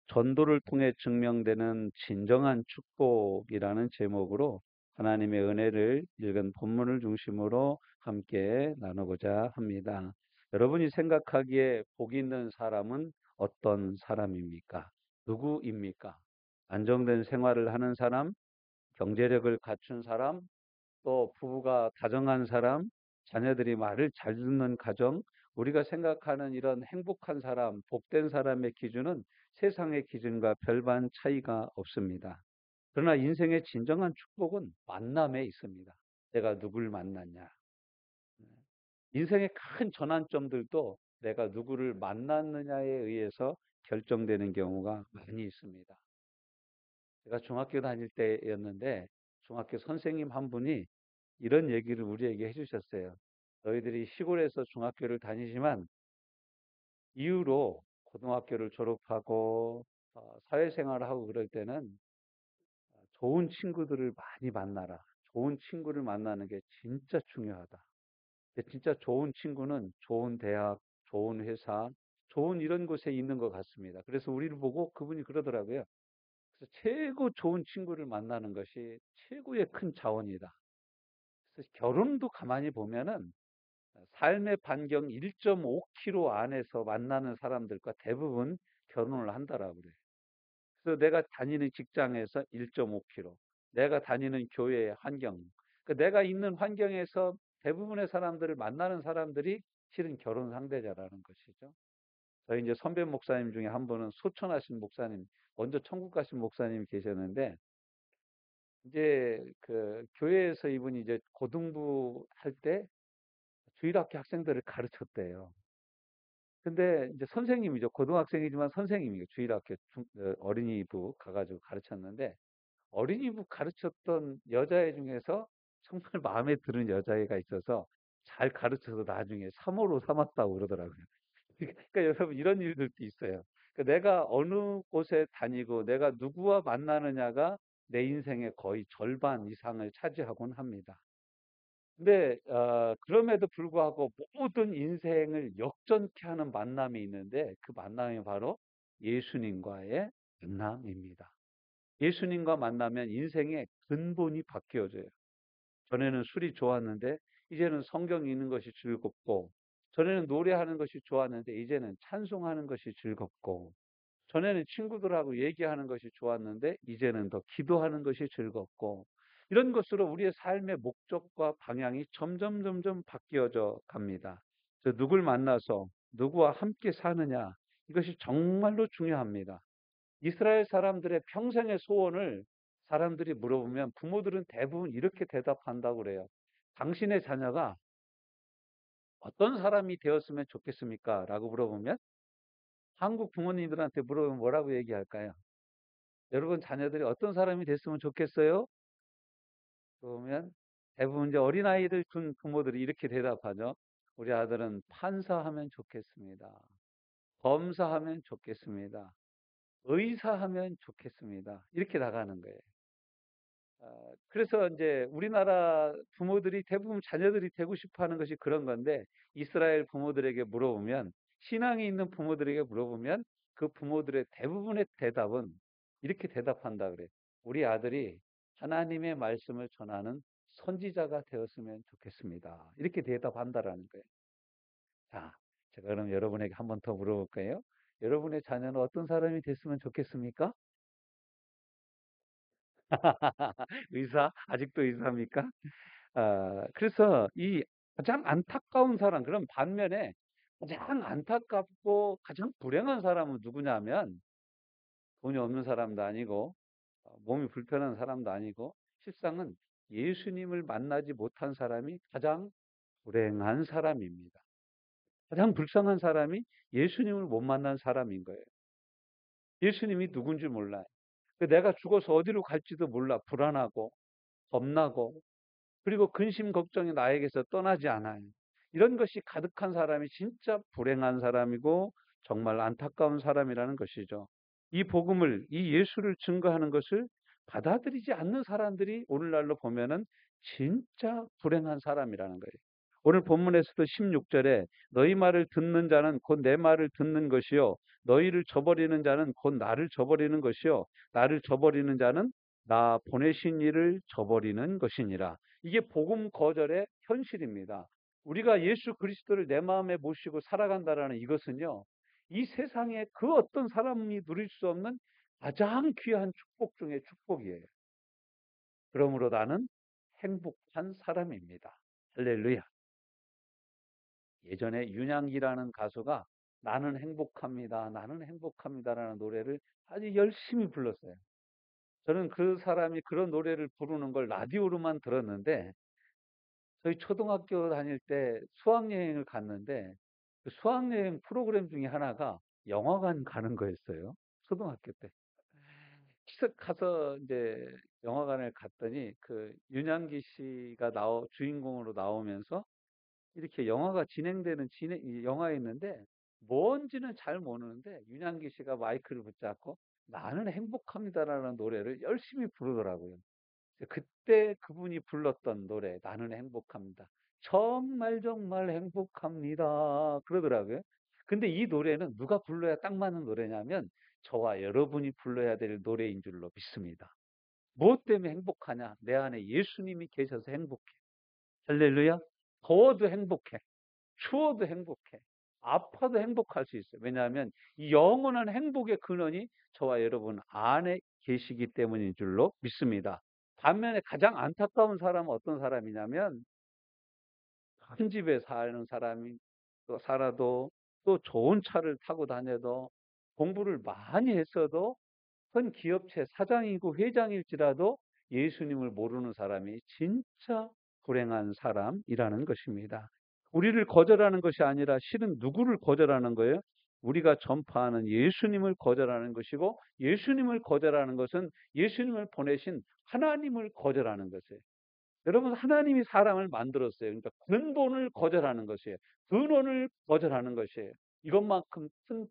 전도를 통해 증명되는 진정한 축복이라는 제목으로 하나님의 은혜를 읽은 본문을 중심으로 함께 나누고자 합니다. 여러분이 생각하기에 복 있는 사람은 어떤 사람입니까? 누구입니까? 안정된 생활을 하는 사람, 경제력을 갖춘 사람, 또 부부가 다정한 사람, 자녀들이 말을 잘 듣는 가정, 우리가 생각하는 이런 행복한 사람, 복된 사람의 기준은 세상의 기준과 별반 차이가 없습니다. 그러나 인생의 진정한 축복은 만남에 있습니다. 내가 누굴 만났냐. 인생의 큰 전환점들도 내가 누구를 만났느냐에 의해서 결정되는 경우가 많이 있습니다. 제가 중학교 다닐 때였는데 중학교 선생님 한 분이 이런 얘기를 우리에게 해주셨어요. 너희들이 시골에서 중학교를 다니지만 이후로 고등학교를 졸업하고 사회생활을 하고 그럴 때는 좋은 친구들을 많이 만나라. 좋은 친구를 만나는 게 진짜 중요하다. 근데 진짜 좋은 친구는 좋은 대학, 좋은 회사, 좋은 이런 곳에 있는 것 같습니다. 그래서 우리를 보고 그분이 그러더라고요. 그래서 최고 좋은 친구를 만나는 것이 최고의 큰 자원이다. 그래서 결혼도 가만히 보면은 삶의 반경 1.5km 안에서 만나는 사람들과 대부분 결혼을 한다라고 그래요. 그래서 내가 다니는 직장에서 1.5km, 내가 다니는 교회의 환경, 내가 있는 환경에서 대부분의 사람들을 만나는 사람들이 실은 결혼 상대자라는 것이죠. 저희 이제 선배 목사님 중에 한 분은 소천하신 목사님, 먼저 천국 가신 목사님이 계셨는데, 이제 그 교회에서 이분이 이제 고등부 할 때 주일학교 학생들을 가르쳤대요. 근데 이제 선생님이죠. 고등학생이지만 선생님이에요. 주일학교 어린이부 가가지고 가르쳤는데 어린이부 가르쳤던 여자애 중에서 정말 마음에 드는 여자애가 있어서 잘 가르쳐서 나중에 3호로 삼았다고 그러더라고요. 그러니까 여러분 이런 일들도 있어요. 그러니까 내가 어느 곳에 다니고 내가 누구와 만나느냐가 내 인생의 거의 절반 이상을 차지하곤 합니다. 근데 그럼에도 불구하고 모든 인생을 역전케 하는 만남이 있는데 그 만남이 바로 예수님과의 만남입니다. 예수님과 만나면 인생의 근본이 바뀌어져요. 전에는 술이 좋았는데 이제는 성경 읽는 것이 즐겁고, 전에는 노래하는 것이 좋았는데 이제는 찬송하는 것이 즐겁고, 전에는 친구들하고 얘기하는 것이 좋았는데 이제는 더 기도하는 것이 즐겁고, 이런 것으로 우리의 삶의 목적과 방향이 점점 바뀌어져 갑니다. 누굴 만나서 누구와 함께 사느냐, 이것이 정말로 중요합니다. 이스라엘 사람들의 평생의 소원을 사람들이 물어보면 부모들은 대부분 이렇게 대답한다고 그래요. 당신의 자녀가 어떤 사람이 되었으면 좋겠습니까? 라고 물어보면 한국 부모님들한테 물어보면 뭐라고 얘기할까요? 여러분 자녀들이 어떤 사람이 됐으면 좋겠어요? 그러면 대부분 이제 어린아이들 둔 부모들이 이렇게 대답하죠. 우리 아들은 판사하면 좋겠습니다. 검사하면 좋겠습니다. 의사하면 좋겠습니다. 이렇게 나가는 거예요. 그래서 이제 우리나라 부모들이 대부분 자녀들이 되고 싶어 하는 것이 그런 건데 이스라엘 부모들에게 물어보면 신앙이 있는 부모들에게 물어보면 그 부모들의 대부분의 대답은 이렇게 대답한다 그래요. 우리 아들이 하나님의 말씀을 전하는 선지자가 되었으면 좋겠습니다. 이렇게 대답한다라는 거예요. 자, 제가 그럼 여러분에게 한 번 더 물어볼까요? 여러분의 자녀는 어떤 사람이 됐으면 좋겠습니까? 의사? 아직도 의사입니까? 그래서 이 가장 안타까운 사람, 그럼 반면에 가장 안타깝고 가장 불행한 사람은 누구냐면 돈이 없는 사람도 아니고 몸이 불편한 사람도 아니고 실상은 예수님을 만나지 못한 사람이 가장 불행한 사람입니다. 가장 불쌍한 사람이 예수님을 못 만난 사람인 거예요. 예수님이 누군지 몰라요. 내가 죽어서 어디로 갈지도 몰라 불안하고 겁나고 그리고 근심 걱정이 나에게서 떠나지 않아요. 이런 것이 가득한 사람이 진짜 불행한 사람이고 정말 안타까운 사람이라는 것이죠. 이 복음을, 이 예수를 증거하는 것을 받아들이지 않는 사람들이 오늘날로 보면은 진짜 불행한 사람이라는 거예요. 오늘 본문에서도 16절에 너희 말을 듣는 자는 곧 내 말을 듣는 것이요 너희를 저버리는 자는 곧 나를 저버리는 것이요 나를 저버리는 자는 나 보내신 이를 저버리는 것이니라. 이게 복음 거절의 현실입니다. 우리가 예수 그리스도를 내 마음에 모시고 살아간다라는 이것은요. 이 세상에 그 어떤 사람이 누릴 수 없는 가장 귀한 축복 중에 축복이에요. 그러므로 나는 행복한 사람입니다. 할렐루야. 예전에 윤양기라는 가수가 나는 행복합니다. 나는 행복합니다라는 노래를 아주 열심히 불렀어요. 저는 그 사람이 그런 노래를 부르는 걸 라디오로만 들었는데 저희 초등학교 다닐 때 수학여행을 갔는데 그 수학여행 프로그램 중에 하나가 영화관 가는 거였어요. 초등학교 때. 키석 가서 이제 영화관을 갔더니 그 윤양기 씨가 주인공으로 나오면서 이렇게 영화가 진행되는 이 영화에 있는데 뭔지는 잘 모르는데 윤양기 씨가 마이크를 붙잡고 나는 행복합니다라는 노래를 열심히 부르더라고요. 그때 그분이 불렀던 노래 나는 행복합니다. 정말 정말 행복합니다. 그러더라고요. 근데 이 노래는 누가 불러야 딱 맞는 노래냐면 저와 여러분이 불러야 될 노래인 줄로 믿습니다. 무엇 때문에 행복하냐? 내 안에 예수님이 계셔서 행복해. 할렐루야. 더워도 행복해. 추워도 행복해. 아파도 행복할 수 있어요. 왜냐하면 이 영원한 행복의 근원이 저와 여러분 안에 계시기 때문인 줄로 믿습니다. 반면에 가장 안타까운 사람은 어떤 사람이냐면 큰 집에 사는 사람이 또 살아도 또 좋은 차를 타고 다녀도 공부를 많이 했어도 큰 기업체 사장이고 회장일지라도 예수님을 모르는 사람이 진짜 불행한 사람이라는 것입니다. 우리를 거절하는 것이 아니라 실은 누구를 거절하는 거예요? 우리가 전파하는 예수님을 거절하는 것이고 예수님을 거절하는 것은 예수님을 보내신 하나님을 거절하는 것이에요. 여러분 하나님이 사람을 만들었어요. 그러니까 근본을 거절하는 것이에요. 근원을 거절하는 것이에요. 이것만큼 큰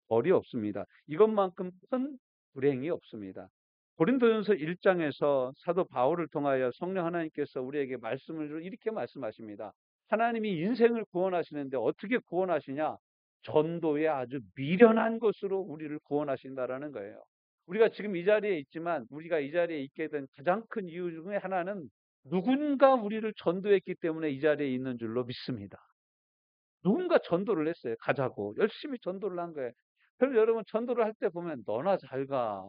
벌이 없습니다. 이것만큼 큰 불행이 없습니다. 고린도전서 1장에서 사도 바울을 통하여 성령 하나님께서 우리에게 말씀을 이렇게 말씀하십니다. 하나님이 인생을 구원하시는데 어떻게 구원하시냐? 전도에 아주 미련한 것으로 우리를 구원하신다라는 거예요. 우리가 지금 이 자리에 있지만 우리가 이 자리에 있게 된 가장 큰 이유 중에 하나는 누군가 우리를 전도했기 때문에 이 자리에 있는 줄로 믿습니다. 누군가 전도를 했어요. 가자고. 열심히 전도를 한 거예요. 그럼 여러분 전도를 할 때 보면 너나 잘 가.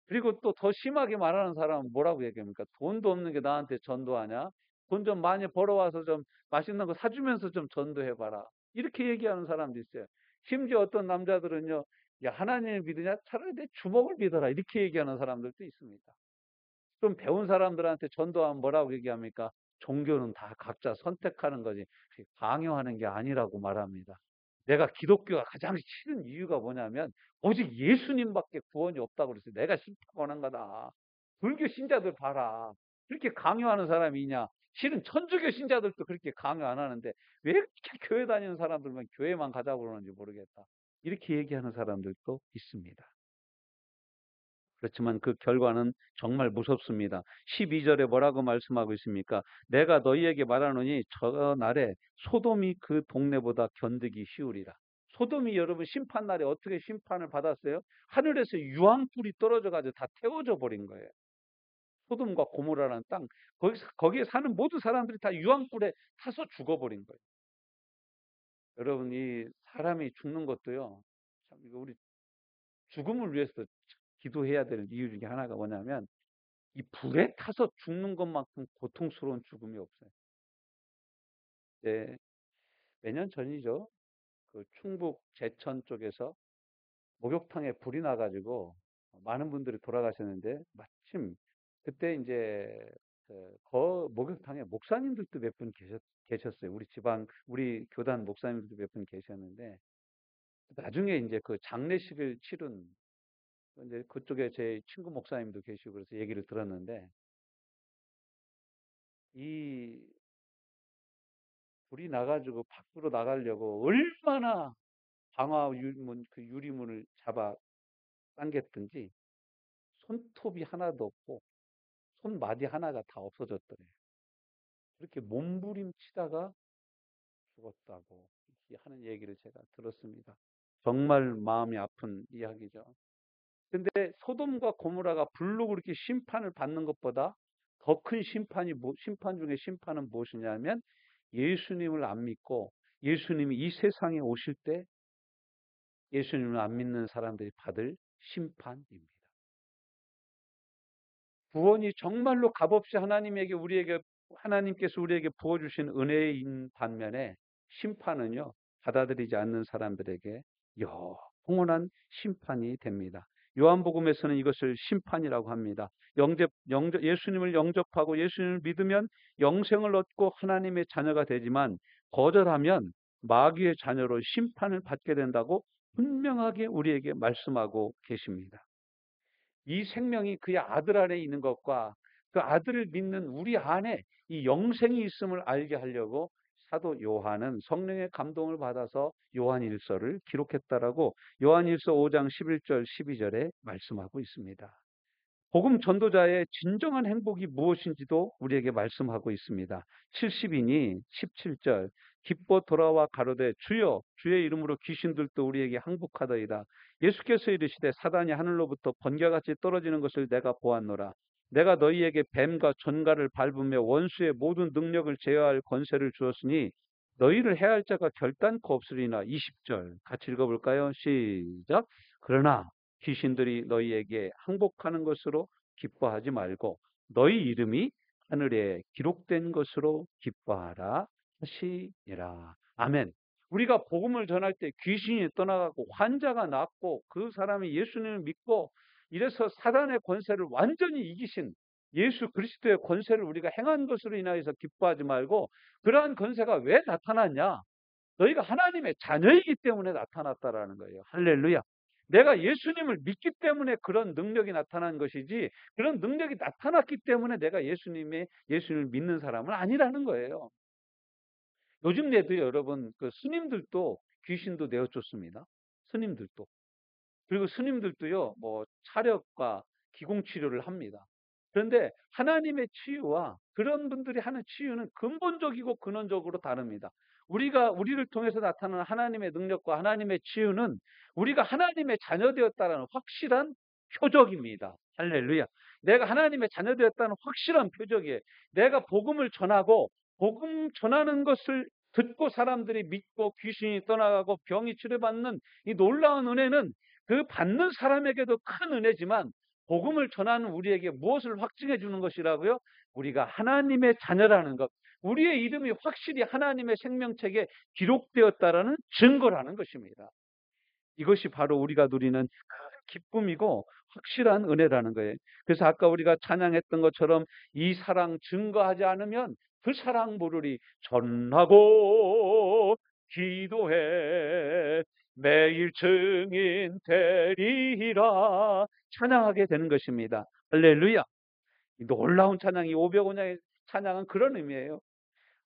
그리고 또 더 심하게 말하는 사람은 뭐라고 얘기합니까? 돈도 없는 게 나한테 전도하냐? 돈 좀 많이 벌어와서 좀 맛있는 거 사주면서 좀 전도해봐라. 이렇게 얘기하는 사람도 있어요. 심지어 어떤 남자들은요, 야, 하나님을 믿으냐? 차라리 내 주먹을 믿어라. 이렇게 얘기하는 사람들도 있습니다. 좀 배운 사람들한테 전도하면 뭐라고 얘기합니까? 종교는 다 각자 선택하는 거지 강요하는 게 아니라고 말합니다. 내가 기독교가 가장 싫은 이유가 뭐냐면 오직 예수님밖에 구원이 없다고 그랬어요. 내가 싫다고 하는 거다. 불교 신자들 봐라. 그렇게 강요하는 사람이 있냐? 실은 천주교 신자들도 그렇게 강요 안 하는데 왜 이렇게 교회 다니는 사람들만 교회만 가자고 그러는지 모르겠다. 이렇게 얘기하는 사람들도 있습니다. 그렇지만 그 결과는 정말 무섭습니다. 12절에 뭐라고 말씀하고 있습니까? 내가 너희에게 말하노니 저 날에 소돔이 그 동네보다 견디기 쉬우리라. 소돔이 여러분 심판날에 어떻게 심판을 받았어요? 하늘에서 유황불이 떨어져 가지고 다 태워져 버린 거예요. 소돔과 고모라라는 땅, 거기에 사는 모든 사람들이 다 유황불에 타서 죽어버린 거예요. 여러분 이 사람이 죽는 것도요. 참 이거 우리 죽음을 위해서 기도해야 될 이유 중에 하나가 뭐냐면 이 불에 타서 죽는 것만큼 고통스러운 죽음이 없어요. 네, 몇 년 전이죠. 그 충북 제천 쪽에서 목욕탕에 불이 나가지고 많은 분들이 돌아가셨는데 마침 그때 이제 목욕탕에 목사님들도 몇 분 계셨어요. 우리 교단 목사님들도 몇 분 계셨는데 나중에 이제 그 장례식을 치른 이제 그쪽에 제 친구 목사님도 계시고 그래서 얘기를 들었는데 이 불이 나가지고 밖으로 나가려고 얼마나 그 유리문을 잡아 당겼든지 손톱이 하나도 없고 손마디 하나가 다 없어졌더래요. 그렇게 몸부림치다가 죽었다고 이렇게 하는 얘기를 제가 들었습니다. 정말 마음이 아픈 이야기죠. 근데 소돔과 고모라가 불로 그렇게 심판을 받는 것보다 더 큰 심판이 심판 중에 심판은 무엇이냐면 예수님을 안 믿고 예수님이 이 세상에 오실 때 예수님을 안 믿는 사람들이 받을 심판입니다. 구원이 정말로 값없이 하나님께서 우리에게 부어주신 은혜인 반면에 심판은요, 받아들이지 않는 사람들에게 영원한 심판이 됩니다. 요한복음에서는 이것을 심판이라고 합니다. 예수님을 영접하고 예수님을 믿으면 영생을 얻고 하나님의 자녀가 되지만 거절하면 마귀의 자녀로 심판을 받게 된다고 분명하게 우리에게 말씀하고 계십니다. 이 생명이 그의 아들 안에 있는 것과 그 아들을 믿는 우리 안에 이 영생이 있음을 알게 하려고 사도 요한은 성령의 감동을 받아서 요한일서를 기록했다라고 요한일서 5장 11절 12절에 말씀하고 있습니다. 복음 전도자의 진정한 행복이 무엇인지도 우리에게 말씀하고 있습니다. 70인이 17절 기뻐 돌아와 가로되 주여 주의 이름으로 귀신들도 우리에게 항복하더이다. 예수께서 이르시되 사단이 하늘로부터 번개같이 떨어지는 것을 내가 보았노라. 내가 너희에게 뱀과 전갈을 밟으며 원수의 모든 능력을 제어할 권세를 주었으니 너희를 해할 자가 결단코 없으리나. 20절 같이 읽어볼까요? 시작. 그러나 귀신들이 너희에게 항복하는 것으로 기뻐하지 말고 너희 이름이 하늘에 기록된 것으로 기뻐하라 하시니라. 아멘. 우리가 복음을 전할 때 귀신이 떠나가고 환자가 낫고 그 사람이 예수님을 믿고 이래서 사단의 권세를 완전히 이기신 예수 그리스도의 권세를 우리가 행한 것으로 인하여서 기뻐하지 말고, 그러한 권세가 왜 나타났냐? 너희가 하나님의 자녀이기 때문에 나타났다라는 거예요. 할렐루야. 내가 예수님을 믿기 때문에 그런 능력이 나타난 것이지, 그런 능력이 나타났기 때문에 내가 예수님을 믿는 사람은 아니라는 거예요. 요즘 에도 여러분, 그 스님들도 귀신도 내어쫓습니다. 스님들도. 그리고 스님들도요, 뭐 차력과 기공치료를 합니다. 그런데 하나님의 치유와 그런 분들이 하는 치유는 근본적이고 근원적으로 다릅니다. 우리를 통해서 나타나는 하나님의 능력과 하나님의 치유는 우리가 하나님의 자녀 되었다는 확실한 표적입니다. 할렐루야. 내가 하나님의 자녀 되었다는 확실한 표적이에요. 내가 복음을 전하고 복음 전하는 것을 듣고 사람들이 믿고 귀신이 떠나가고 병이 치료받는 이 놀라운 은혜는 그 받는 사람에게도 큰 은혜지만 복음을 전하는 우리에게 무엇을 확증해 주는 것이라고요? 우리가 하나님의 자녀라는 것, 우리의 이름이 확실히 하나님의 생명책에 기록되었다라는 증거라는 것입니다. 이것이 바로 우리가 누리는 큰 기쁨이고 확실한 은혜라는 거예요. 그래서 아까 우리가 찬양했던 것처럼 이 사랑 증거하지 않으면 그 사랑 부르리 전하고 기도해 매일 증인 되리라 찬양하게 되는 것입니다. 할렐루야. 이 놀라운 찬양이 500원의 찬양은 그런 의미예요.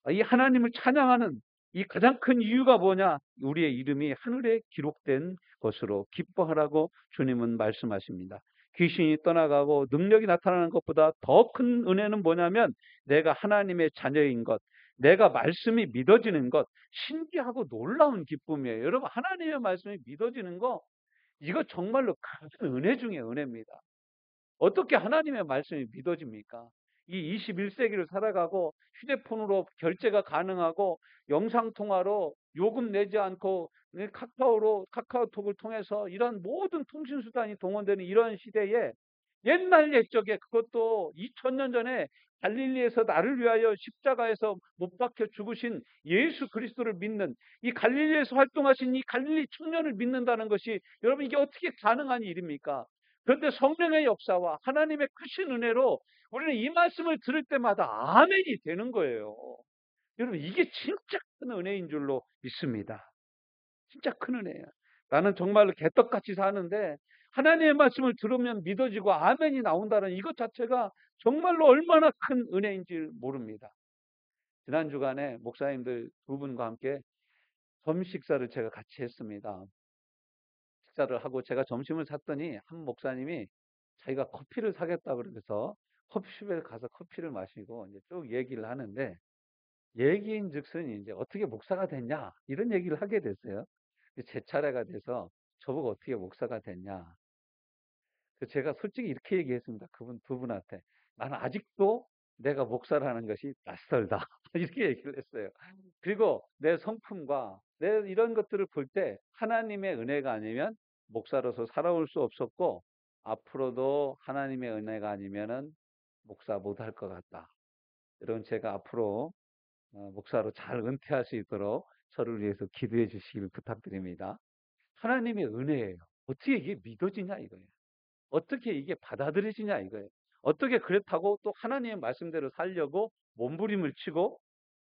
이 하나님을 찬양하는 이 가장 큰 이유가 뭐냐? 우리의 이름이 하늘에 기록된 것으로 기뻐하라고 주님은 말씀하십니다. 귀신이 떠나가고 능력이 나타나는 것보다 더 큰 은혜는 뭐냐면 내가 하나님의 자녀인 것, 내가 말씀이 믿어지는 것, 신기하고 놀라운 기쁨이에요. 여러분, 하나님의 말씀이 믿어지는 거, 이거 정말로 큰 은혜 중에 은혜입니다. 어떻게 하나님의 말씀이 믿어집니까? 이 21세기를 살아가고 휴대폰으로 결제가 가능하고 영상통화로 요금 내지 않고 카카오톡을 통해서 이런 모든 통신수단이 동원되는 이런 시대에 옛날 옛적에 그것도 2000년 전에 갈릴리에서 나를 위하여 십자가에서 못 박혀 죽으신 예수 그리스도를 믿는 이 갈릴리에서 활동하신 이 갈릴리 청년을 믿는다는 것이 여러분 이게 어떻게 가능한 일입니까? 그런데 성령의 역사와 하나님의 크신 은혜로 우리는 이 말씀을 들을 때마다 아멘이 되는 거예요. 여러분 이게 진짜 큰 은혜인 줄로 믿습니다. 진짜 큰 은혜예요. 나는 정말로 개떡같이 사는데 하나님의 말씀을 들으면 믿어지고 아멘이 나온다는 이것 자체가 정말로 얼마나 큰 은혜인지 모릅니다. 지난 주간에 목사님들 두 분과 함께 점심 식사를 제가 같이 했습니다. 식사를 하고 제가 점심을 샀더니 한 목사님이 자기가 커피를 사겠다 그래서 커피숍에 가서 커피를 마시고 이제 쭉 얘기를 하는데 얘기인즉슨 이제 어떻게 목사가 됐냐 이런 얘기를 하게 됐어요. 제 차례가 돼서 저보고 어떻게 목사가 됐냐. 그래서 제가 솔직히 이렇게 얘기했습니다. 그분 두 분한테. 나는 아직도 내가 목사라는 것이 낯설다. 이렇게 얘기를 했어요. 그리고 내 성품과 내 이런 것들을 볼 때 하나님의 은혜가 아니면 목사로서 살아올 수 없었고 앞으로도 하나님의 은혜가 아니면은 목사 못할 것 같다. 여러분 제가 앞으로 목사로 잘 은퇴할 수 있도록 저를 위해서 기도해 주시길 부탁드립니다. 하나님의 은혜예요. 어떻게 이게 믿어지냐 이거예요. 어떻게 이게 받아들여지냐 이거예요. 어떻게 그렇다고 또 하나님의 말씀대로 살려고 몸부림을 치고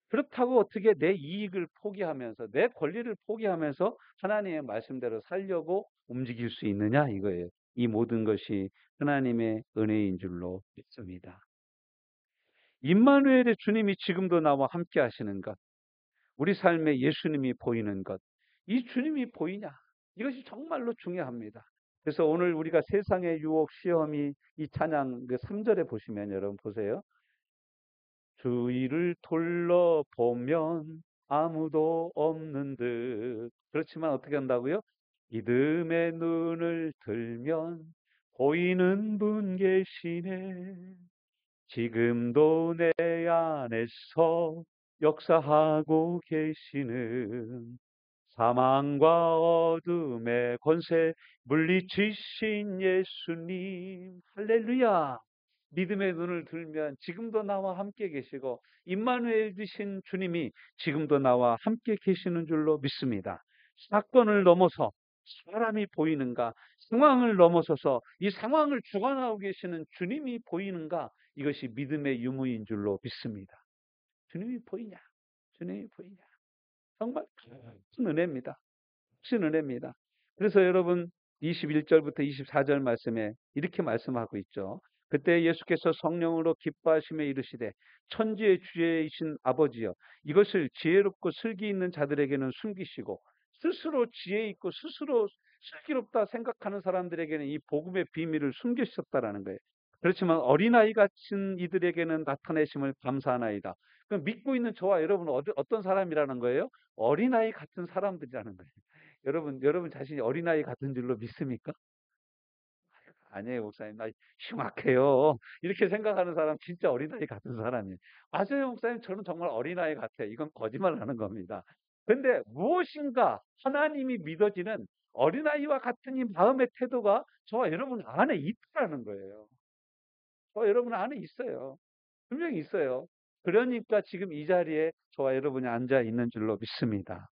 그렇다고 어떻게 내 이익을 포기하면서 내 권리를 포기하면서 하나님의 말씀대로 살려고 움직일 수 있느냐 이거예요. 이 모든 것이 하나님의 은혜인 줄로 믿습니다. 임마누엘의 주님이 지금도 나와 함께 하시는 것, 우리 삶에 예수님이 보이는 것, 이 주님이 보이냐? 이것이 정말로 중요합니다. 그래서 오늘 우리가 세상의 유혹, 시험이 이 찬양 그 3절에 보시면 여러분 보세요. 주위를 둘러보면 아무도 없는 듯. 그렇지만 어떻게 한다고요? 믿음의 눈을 들면 보이는 분 계시네. 지금도 내 안에서 역사하고 계시는 사망과 어둠의 권세 물리치신 예수님. 할렐루야. 믿음의 눈을 들면 지금도 나와 함께 계시고 임마누엘 되신 주님이 지금도 나와 함께 계시는 줄로 믿습니다. 사건을 넘어서 사람이 보이는가, 상황을 넘어서서 이 상황을 주관하고 계시는 주님이 보이는가, 이것이 믿음의 유무인 줄로 믿습니다. 주님이 보이냐? 주님이 보이냐? 정말 큰 은혜입니다. 큰 은혜입니다. 그래서 여러분 21절부터 24절 말씀에 이렇게 말씀하고 있죠. 그때 예수께서 성령으로 기뻐하시며 이르시되 천지의 주제이신 아버지여 이것을 지혜롭고 슬기 있는 자들에게는 숨기시고 스스로 지혜 있고 스스로 슬기롭다 생각하는 사람들에게는 이 복음의 비밀을 숨기셨다라는 거예요. 그렇지만 어린아이 같은 이들에게는 나타내심을 감사하나이다. 그럼 믿고 있는 저와 여러분은 어떤 사람이라는 거예요? 어린아이 같은 사람들이라는 거예요. 여러분 자신이 어린아이 같은 줄로 믿습니까? 아니에요, 목사님. 나 흉악해요. 이렇게 생각하는 사람 진짜 어린아이 같은 사람이에요. 맞아요, 목사님. 저는 정말 어린아이 같아요. 이건 거짓말 하는 겁니다. 근데 무엇인가 하나님이 믿어지는 어린아이와 같은 이 마음의 태도가 저와 여러분 안에 있다는 거예요. 저와 여러분 안에 있어요. 분명히 있어요. 그러니까 지금 이 자리에 저와 여러분이 앉아 있는 줄로 믿습니다.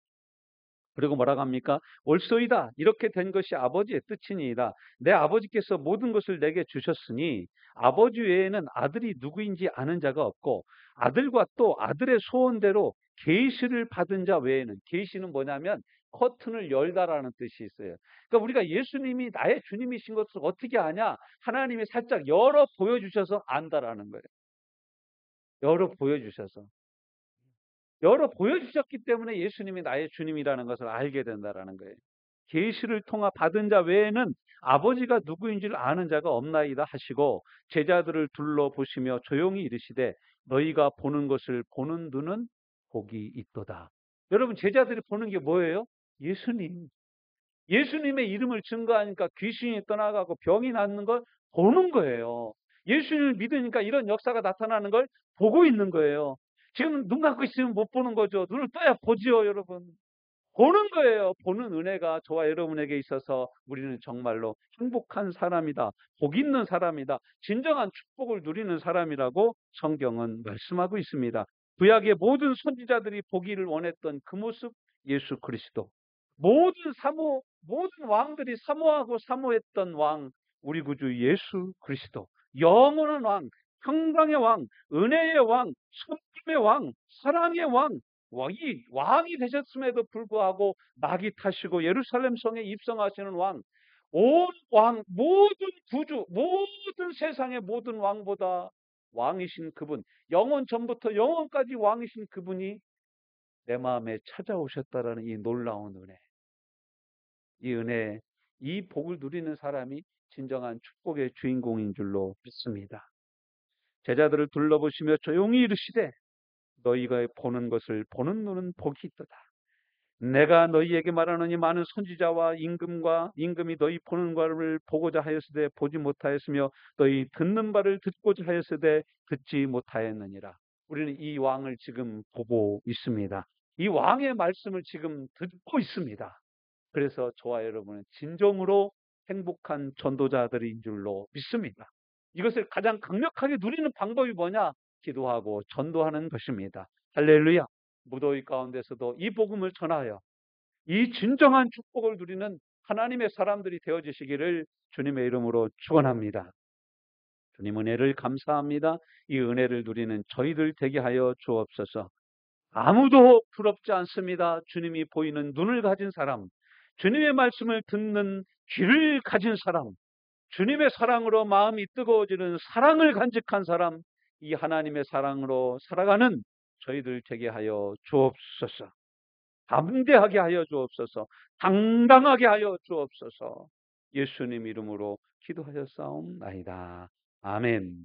그리고 뭐라고 합니까? 옳소이다. 이렇게 된 것이 아버지의 뜻이니이다. 내 아버지께서 모든 것을 내게 주셨으니 아버지 외에는 아들이 누구인지 아는 자가 없고 아들과 또 아들의 소원대로 계시를 받은 자 외에는 계시는 뭐냐면 커튼을 열다라는 뜻이 있어요. 그러니까 우리가 예수님이 나의 주님이신 것을 어떻게 아냐? 하나님이 살짝 열어 보여주셔서 안다라는 거예요. 열어 보여주셔서. 열어 보여주셨기 때문에 예수님이 나의 주님이라는 것을 알게 된다라는 거예요. 계시를 통하 받은 자 외에는 아버지가 누구인지를 아는 자가 없나이다 하시고 제자들을 둘러보시며 조용히 이르시되 너희가 보는 것을 보는 눈은 복이 있도다. 여러분 제자들이 보는 게 뭐예요? 예수님. 예수님의 이름을 증거하니까 귀신이 떠나가고 병이 낫는 걸 보는 거예요. 예수님을 믿으니까 이런 역사가 나타나는 걸 보고 있는 거예요. 지금 눈 감고 있으면 못 보는 거죠. 눈을 떠야 보지요, 여러분. 보는 거예요. 보는 은혜가 저와 여러분에게 있어서 우리는 정말로 행복한 사람이다. 복 있는 사람이다. 진정한 축복을 누리는 사람이라고 성경은 말씀하고 있습니다. 구약의 모든 선지자들이 보기를 원했던 그 모습 예수 그리스도. 모든 왕들이 사모하고 사모했던 왕 우리 구주 예수 그리스도. 영원한 왕, 평강의 왕, 은혜의 왕, 성품의 왕, 사랑의 왕, 이 왕이 되셨음에도 불구하고 낙이 타시고 예루살렘 성에 입성하시는 왕, 온 왕, 모든 구주, 모든 세상의 모든 왕보다 왕이신 그분, 영원 전부터 영원까지 왕이신 그분이 내 마음에 찾아오셨다라는 이 놀라운 은혜, 이 은혜, 이 복을 누리는 사람이 진정한 축복의 주인공인 줄로 믿습니다. 제자들을 둘러보시며 조용히 이르시되 너희가 보는 것을 보는 눈은 복이 있도다. 내가 너희에게 말하노니 많은 선지자와 임금이 너희 보는 바를 보고자 하였으되 보지 못하였으며 너희 듣는 바를 듣고자 하였으되 듣지 못하였느니라. 우리는 이 왕을 지금 보고 있습니다. 이 왕의 말씀을 지금 듣고 있습니다. 그래서 저와 여러분은 진정으로 행복한 전도자들인 줄로 믿습니다. 이것을 가장 강력하게 누리는 방법이 뭐냐? 기도하고 전도하는 것입니다. 할렐루야. 무더위 가운데서도 이 복음을 전하여 이 진정한 축복을 누리는 하나님의 사람들이 되어지시기를 주님의 이름으로 축원합니다. 주님 은혜를 감사합니다. 이 은혜를 누리는 저희들 되게 하여 주옵소서. 아무도 부럽지 않습니다. 주님이 보이는 눈을 가진 사람, 주님의 말씀을 듣는 귀를 가진 사람, 주님의 사랑으로 마음이 뜨거워지는 사랑을 간직한 사람, 이 하나님의 사랑으로 살아가는 저희들 되게 하여 주옵소서. 담대하게 하여 주옵소서. 당당하게 하여 주옵소서. 예수님 이름으로 기도하여 싸움나이다. 아멘.